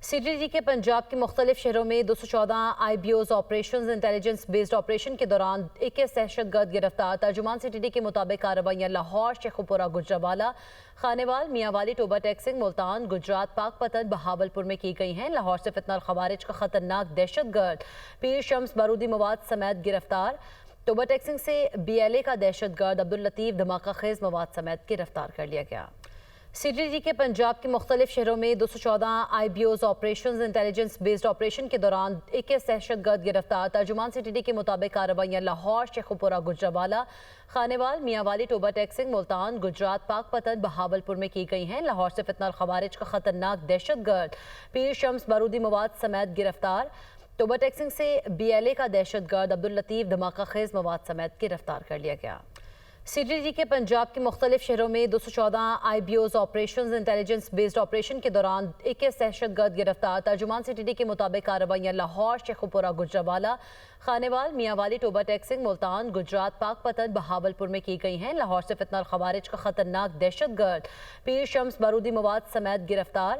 CTD के पंजाब के मुख्तलिफ शहरों में 214 IBOs operation intelligence based operation के दौरान 21 दहशतगर्द गिरफ्तार। तर्जुमान CTD के मुताबिक कार्रवाइयाँ लाहौर, शेखुपुरा, गुजरावाला, खानेवाल, मियांवाली, टोबा टेक्सिंग, मुल्तान, गुजरात, पाकपतन, बहावलपुर में की गई हैं। लाहौर से फितना खवारिज का खतरनाक दहशतगर्द पीर शम्स बारूदी मवाद समेत गिरफ्तार। टोबा टेक्सिंग से BLA का दहशतगर्द अब्दुल लतीफ धमाका खेज मवाद समेत गिरफ्तार कर लिया गया। CTD के पंजाब के मुख्तलिफ शहरों में 214 IBOs operation intelligence based operation के दौरान 21 दहशतगर्द गिरफ्तार। तर्जुमान CTD के मुताबिक कार्रवाइयाँ लाहौर, शेखुपुरा, गुजरावाला, खानेवाल, मियांवाली, टोबा टेक्सिंग, मुल्तान, गुजरात, पाकपतन, बहावलपुर में की गई हैं। लाहौर से फितना खवारिज का खतरनाक दहशतगर्द पीर शम्स बारूदी मवाद समेत गिरफ्तार। टोबा टेक्सिंग से BLA का दहशतगर्द अब्दुल लतीफ धमाका खेज मवाद समेत गिरफ्तार कर लिया गया। CTD के पंजाब के मुख्तलिफ शहरों में 214 IBOs operation intelligence based operation के दौरान 21 दहशतगर्द गिरफ्तार। तर्जुमान CTD के मुताबिक कार्रवाइयाँ लाहौर, शेखुपुरा, गुजरावाला, खानेवाल, मियांवाली, टोबा टेक्सिंग, मुल्तान, गुजरात, पाकपतन, बहावलपुर में की गई हैं। लाहौर से फितना खवारिज का खतरनाक दहशतगर्द पीर शम्स बारूदी मवाद समेत गिरफ्तार।